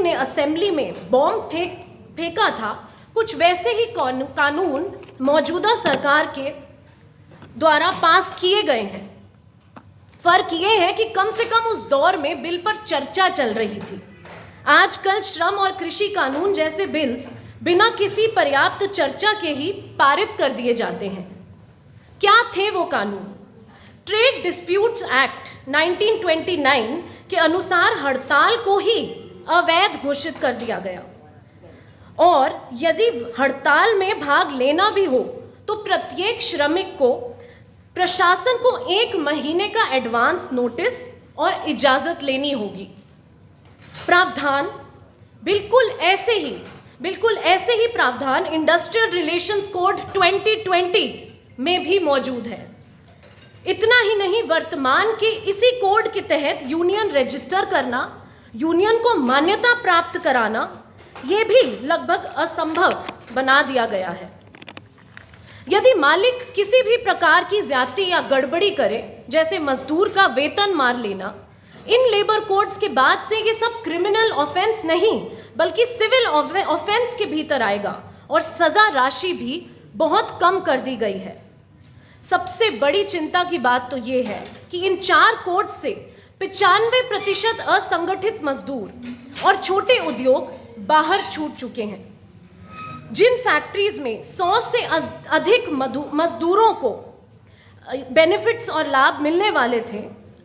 ने असेंबली में बॉम्ब फेंका था, कुछ वैसे ही कानून मौजूदा सरकार के द्वारा पास किए गए हैं। फर्क ये है कि कम से कम उस दौर में बिल पर चर्चा चल रही थी। आजकल श्रम और कृषि कानून जैसे बिल्स बिना किसी पर्याप्त चर्चा के ही पारित कर दिए जाते हैं। क्या थे वो कानून? ट्रेड डिस्प्यूट्स एक्ट 1929 के अनुसार हड़ताल को ही अवैध घोषित कर दिया गया, और यदि हड़ताल में भाग लेना भी हो तो प्रत्येक श्रमिक को प्रशासन को 1 महीने का एडवांस नोटिस और इजाजत लेनी होगी। प्रावधान बिल्कुल ऐसे ही प्रावधान इंडस्ट्रियल रिलेशंस कोड 2020 में भी मौजूद है। इतना ही नहीं, वर्तमान के इसी कोड के तहत यूनियन रजिस्टर करना, यूनियन को मान्यता प्राप्त कराना, यह भी लगभग असंभव बना दिया गया है। यदि मालिक किसी भी प्रकार की ज्यादती या गड़बड़ी करे, जैसे मजदूर का वेतन मार लेना, इन लेबर कोड्स के बाद से ये सब क्रिमिनल ऑफेंस नहीं बल्कि सिविल ऑफेंस के भीतर आएगा, और सजा राशि भी बहुत कम कर दी गई है। सबसे बड़ी चिंता की बात तो ये है कि इन 4 कोड से 95% असंगठित मजदूर और छोटे उद्योग बाहर छूट चुके हैं। जिन फैक्ट्रीज में 100 से अधिक मजदूरों को बेनिफिट्स और लाभ मिलने वाले थे,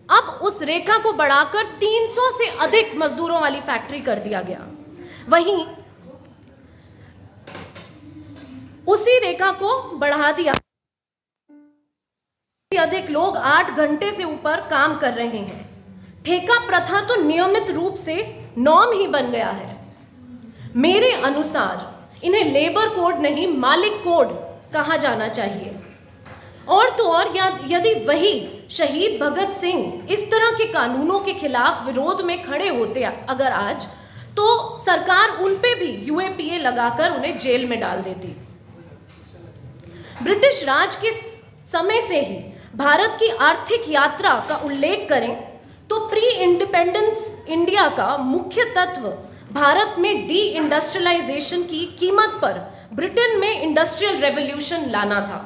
अब उस रेखा को बढ़ाकर 300 से अधिक मजदूरों वाली फैक्ट्री कर दिया गया। वहीं उसी रेखा को बढ़ा दिया, अधिक लोग 8 घंटे से ऊपर काम कर रहे हैं। ठेका प्रथा तो नियमित रूप से नॉर्म ही बन गया है। मेरे अनुसार इन्हें लेबर कोड नहीं, मालिक कोड कहा जाना चाहिए। और तो और यदि वही शहीद भगत सिंह इस तरह के कानूनों के खिलाफ विरोध में खड़े होते अगर आज, तो सरकार उन पे भी यूएपीए लगाकर उन्हें जेल में डाल देती। ब्रिटिश राज के समय से ही भारत की आर्थिक यात्रा का उल्लेख करें तो प्री इंडिपेंडेंस इंडिया का मुख्य तत्व भारत में डी इंडस्ट्रियलाइजेशन की कीमत पर ब्रिटेन में इंडस्ट्रियल रेवोल्यूशन लाना था।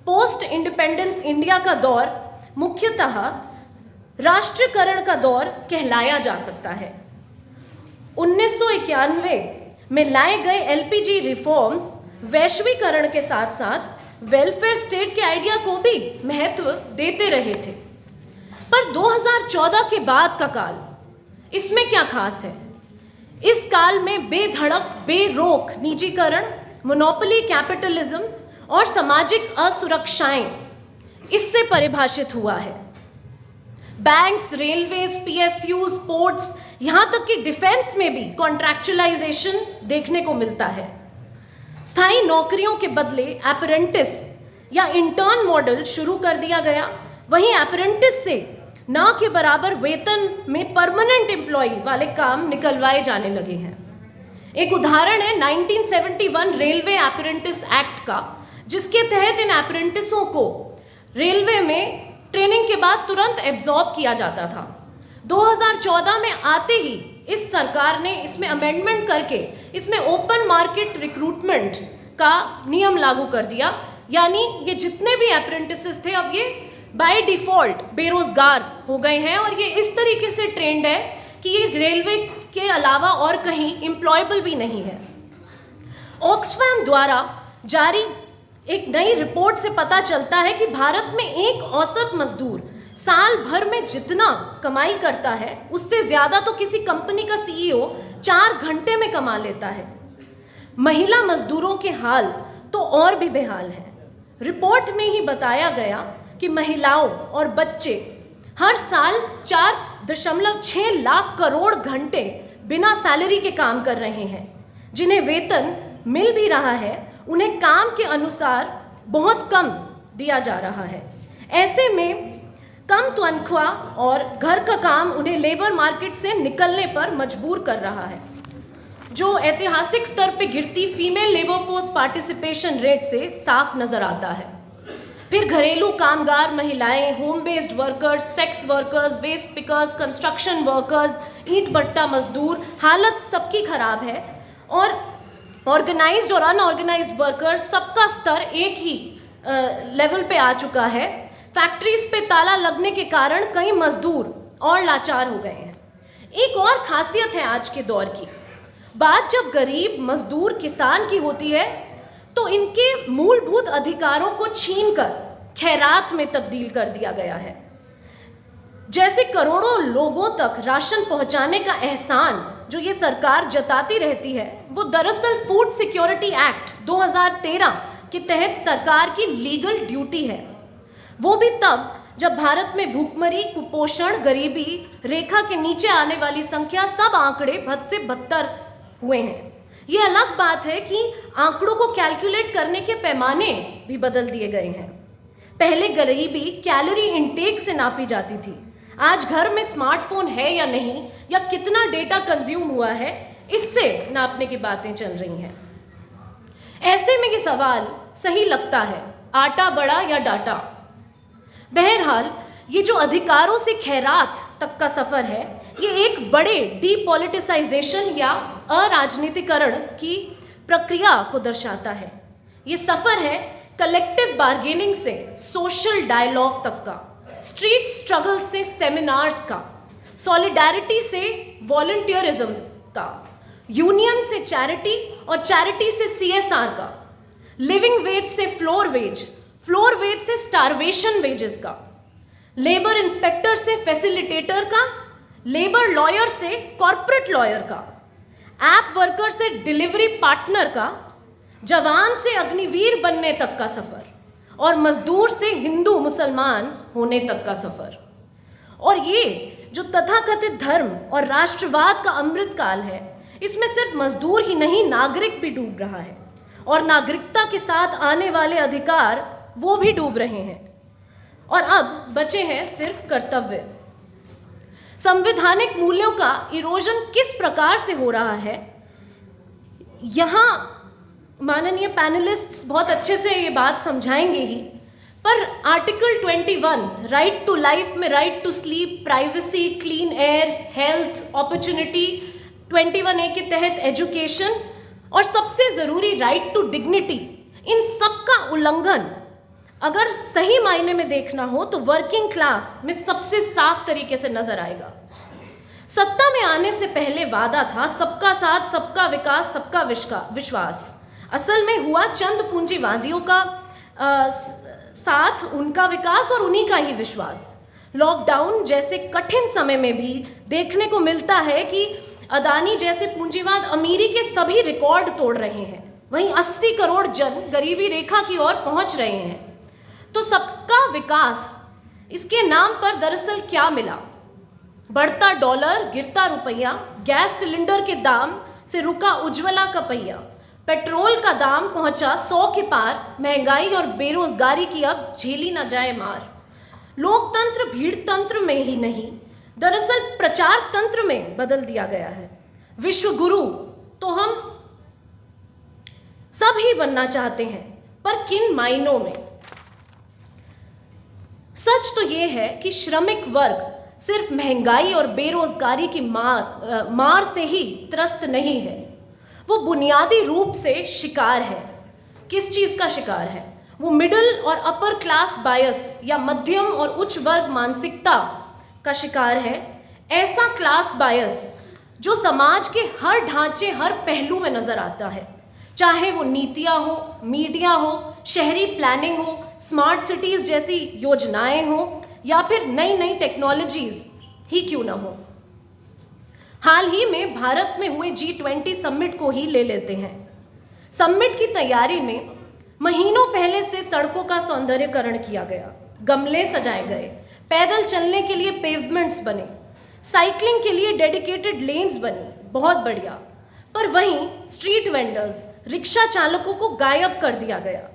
पोस्ट इंडिपेंडेंस इंडिया का दौर मुख्यतः राष्ट्रीयकरण का दौर कहलाया जा सकता है। 1991 में लाए गए एलपीजी रिफॉर्म्स वैश्वीकरण के साथ साथ वेलफेयर स्टेट के आइडिया को भी महत्व देते रहे थे। पर 2014 के बाद का काल, इसमें क्या खास है? इस काल में बेधड़क बेरोक निजीकरण, मोनोपोली कैपिटलिज्म और सामाजिक असुरक्षाएं इससे परिभाषित हुआ है। बैंक्स, रेलवेज, पीएसयूज, पोर्ट्स, यहां तक कि डिफेंस में भी कॉन्ट्रैक्चुअलाइजेशन देखने को मिलता है। स्थायी नौकरियों के बदले अप्रेंटिस या इंटर्न मॉडल शुरू कर दिया गया। वहीं अप्रेंटिस से ना के बराबर वेतन में परमानेंट एम्प्लॉय वाले काम निकलवाए जाने लगे हैं। एक उदाहरण है 1971 रेलवे अप्रेंटिस एक्ट का, जिसके तहत इन अप्रेंटिसों को रेलवे में ट्रेनिंग के बाद तुरंत एब्जॉर्ब किया जाता था। 2014 में आते ही इस सरकार ने इसमें अमेंडमेंट करके इसमें ओपन मार्केट रिक्रूटमेंट का नियम लागू कर दिया। यानी ये जितने भी अप्रेंटिसेस थे अब ये बाय डिफॉल्ट बेरोजगार हो गए हैं, और ये इस तरीके से ट्रेंड है कि ये रेलवे के अलावा और कहीं एम्प्लॉयबल भी नहीं है। ऑक्सफैम द्वारा जारी एक नई रिपोर्ट से पता चलता है कि भारत में एक औसत मजदूर साल भर में जितना कमाई करता है उससे ज्यादा तो किसी कंपनी का सीईओ 4 घंटे में कमा लेता है। महिला मजदूरों के हाल तो और भी बेहाल है। रिपोर्ट में ही बताया गया कि महिलाओं और बच्चे हर साल 4.6 लाख करोड़ घंटे बिना सैलरी के काम कर रहे हैं। जिन्हें वेतन मिल भी रहा है उन्हें काम के अनुसार बहुत कम दिया जा रहा है। ऐसे में कम तनख्वाह और घर का काम उन्हें लेबर मार्केट से निकलने पर मजबूर कर रहा है, जो ऐतिहासिक स्तर पर गिरती female labour force participation rate से साफ नजर आता है। फिर घरेलू कामगार महिलाएं, home based workers, sex workers, waste pickers, construction workers, ईंट भट्टा मजदूर, हालत सबकी खराब है। और ऑर्गेनाइज्ड और अनऑर्गेनाइज्ड वर्कर्स, सबका स्तर एक ही लेवल पे आ चुका है। फैक्ट्रीज पे ताला लगने के कारण कई मजदूर और लाचार हो गए हैं। एक और खासियत है आज के दौर की, बात जब गरीब मजदूर किसान की होती है तो इनके मूलभूत अधिकारों को छीनकर खैरात में तब्दील कर दिया गया है। जैसे करोड़ों लोगों तक राशन पहुंचाने का एहसान जो ये सरकार जताती रहती है, वो दरअसल फूड सिक्योरिटी एक्ट 2013 के तहत सरकार की लीगल ड्यूटी है। वो भी तब जब भारत में भूखमरी, कुपोषण, गरीबी रेखा के नीचे आने वाली संख्या, सब आंकड़े बद से बदतर हुए हैं। ये अलग बात है कि आंकड़ों को कैलकुलेट करने के पैमाने भी बदल दिए गए हैं। पहले गरीबी कैलोरी इंटेक से नापी जाती थी, आज घर में स्मार्टफोन है या नहीं, या कितना डेटा कंज्यूम हुआ है, इससे नापने की बातें चल रही हैं। ऐसे में ये सवाल सही लगता है, आटा बड़ा या डाटा। बहरहाल ये जो अधिकारों से खैरात तक का सफर है, ये एक बड़े डीपॉलिटिसाइजेशन या अराजनीतिकरण की प्रक्रिया को दर्शाता है। ये सफर है कलेक्टिव बार्गेनिंग से सोशल डायलॉग तक का, स्ट्रीट स्ट्रगल से सेमिनार्स का, सॉलिडारिटी से वॉलंटियरिज्म का, यूनियन से चैरिटी और चैरिटी से CSR का, लिविंग वेज से फ्लोर वेज, फ्लोर वेज से स्टारवेशन वेजेस का, लेबर इंस्पेक्टर से फैसिलिटेटर का, लेबर लॉयर से कॉर्पोरेट लॉयर का, ऐप वर्कर से डिलीवरी पार्टनर का, जवान से अग्निवीर बनने तक का सफर, और मजदूर से हिंदू मुसलमान होने तक का सफर। और ये जो तथाकथित धर्म और राष्ट्रवाद का अमृत काल है, इसमें सिर्फ मजदूर ही नहीं, नागरिक भी डूब रहा है, और नागरिकता के साथ आने वाले अधिकार वो भी डूब रहे हैं। और अब बचे हैं सिर्फ कर्तव्य। संवैधानिक मूल्यों का इरोजन किस प्रकार से हो रहा है, यहाँ माननीय पैनलिस्ट्स बहुत अच्छे से ये बात समझाएंगे ही, पर आर्टिकल 21 राइट टू लाइफ में right to sleep, privacy, clean air, health, opportunity, 21A के तहत एजुकेशन, और सबसे ज़रूरी राइट टू डिग्निटी, इन सब का उल्लंघन अगर सही मायने में देखना हो तो वर्किंग क्लास में सबसे साफ तरीके से नजर आएगा। सत्ता में आने से पहले वादा था सबका साथ, सबका विकास, सबका विश्वास। असल में हुआ चंद पूंजीवादियों का साथ, उनका विकास और उन्हीं का ही विश्वास। लॉकडाउन जैसे कठिन समय में भी देखने को मिलता है कि अदानी जैसे पूंजीवाद अमीरी के सभी रिकॉर्ड तोड़ रहे हैं, वहीं 80 करोड़ जन गरीबी रेखा की ओर पहुंच रहे हैं। तो सबका विकास, इसके नाम पर दरअसल क्या मिला? बढ़ता डॉलर, गिरता रुपया, गैस सिलेंडर के दाम से रुका उज्ज्वला का पहिया, पेट्रोल का दाम पहुंचा 100 के पार, महंगाई और बेरोजगारी की अब झेली न जाए मार। लोकतंत्र भीड़ तंत्र में ही नहीं, दरअसल प्रचार तंत्र में बदल दिया गया है। विश्व गुरु तो हम सब ही बनना चाहते हैं, पर किन मायनों में? सच तो ये है कि श्रमिक वर्ग सिर्फ महंगाई और बेरोजगारी की मार से ही त्रस्त नहीं है, वो बुनियादी रूप से शिकार है। किस चीज़ का शिकार है? वो मिडिल और अपर क्लास बायस या मध्यम और उच्च वर्ग मानसिकता का शिकार है। ऐसा क्लास बायस जो समाज के हर ढांचे, हर पहलू में नजर आता है, चाहे वो नीतियाँ हो, मीडिया हो, शहरी प्लानिंग हो, स्मार्ट सिटीज़ जैसी योजनाएं हो, या फिर नई नई टेक्नोलॉजीज ही क्यों ना हो। हाल ही में भारत में हुए G20 समिट को ही ले लेते हैं। समिट की तैयारी में महीनों पहले से सड़कों का सौंदर्यकरण किया गया, गमले सजाए गए, पैदल चलने के लिए पेवमेंट्स बने, साइकिलिंग के लिए डेडिकेटेड लेन्स बनी, बहुत बढ़िया। पर वहीं स्ट्रीट वेंडर्स, रिक्शा चालकों को गायब कर दिया गया।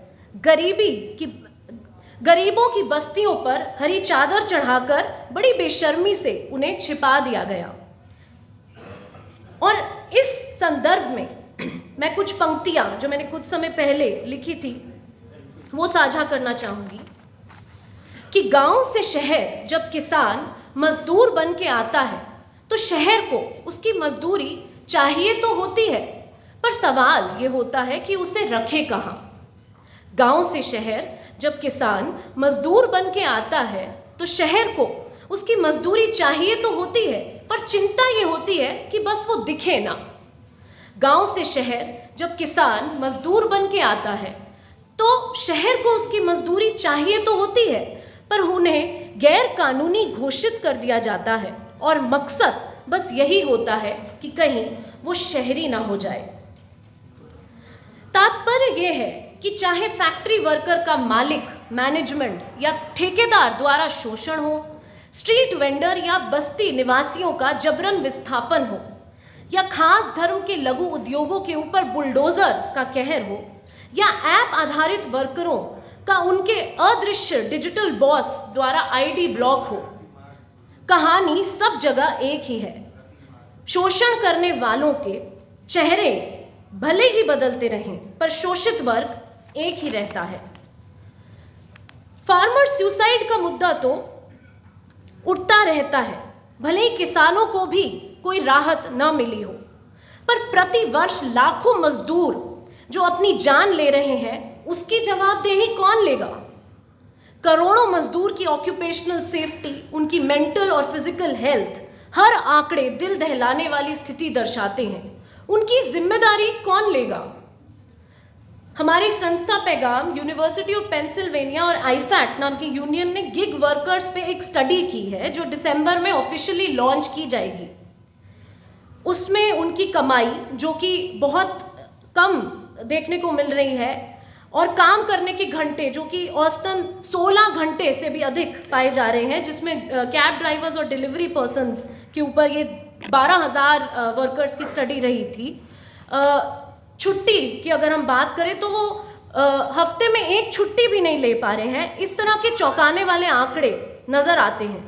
गरीबों की बस्तियों पर हरी चादर चढ़ाकर बड़ी बेशर्मी से उन्हें छिपा दिया गया। और इस संदर्भ में मैं कुछ पंक्तियां जो मैंने कुछ समय पहले लिखी थी वो साझा करना चाहूँगी। कि गांव से शहर जब किसान मजदूर बन के आता है तो शहर को उसकी मजदूरी चाहिए तो होती है, पर सवाल ये होता है कि उसे रखे कहाँ। गांव से शहर जब किसान मजदूर बन के आता है तो शहर को उसकी मजदूरी चाहिए तो होती है, पर चिंता ये होती है कि बस वो दिखे ना। गांव से शहर जब किसान मजदूर बन के आता है तो शहर को उसकी मजदूरी चाहिए तो होती है, पर उन्हें गैर कानूनी घोषित कर दिया जाता है और मकसद बस यही होता है कि कहीं वो शहरी ना हो जाए। तात्पर्य यह है कि चाहे फैक्ट्री वर्कर का मालिक, मैनेजमेंट या ठेकेदार द्वारा शोषण हो, स्ट्रीट वेंडर या बस्ती निवासियों का जबरन विस्थापन हो, या खास धर्म के लघु उद्योगों के ऊपर बुलडोजर का कहर हो, या ऐप आधारित वर्करों का उनके अदृश्य डिजिटल बॉस द्वारा आईडी ब्लॉक हो, कहानी सब जगह एक ही है। शोषण करने वालों के चेहरे भले ही बदलते रहें, पर शोषित वर्ग एक ही रहता है। फार्मर सुसाइड का मुद्दा तो उठता रहता है, भले ही किसानों को भी कोई राहत न मिली हो, पर प्रति वर्ष लाखों मजदूर जो अपनी जान ले रहे हैं उसकी जवाबदेही कौन लेगा? करोड़ों मजदूर की ऑक्यूपेशनल सेफ्टी, उनकी मेंटल और फिजिकल हेल्थ, हर आंकड़े दिल दहलाने वाली स्थिति दर्शाते हैं। उनकी जिम्मेदारी कौन लेगा? हमारी संस्था पैगाम, यूनिवर्सिटी ऑफ पेंसिल्वेनिया और आईफैट नाम की यूनियन ने गिग वर्कर्स पे एक स्टडी की है जो दिसंबर में ऑफिशियली लॉन्च की जाएगी। उसमें उनकी कमाई, जो कि बहुत कम देखने को मिल रही है, और काम करने के घंटे जो कि औसतन 16 घंटे से भी अधिक पाए जा रहे हैं, जिसमें कैब ड्राइवर्स और डिलीवरी पर्सन्स के ऊपर ये 12,000 वर्कर्स की स्टडी रही थी। छुट्टी की अगर हम बात करें तो वो हफ्ते में एक छुट्टी भी नहीं ले पा रहे हैं। इस तरह के चौंकाने वाले आंकड़े नज़र आते हैं।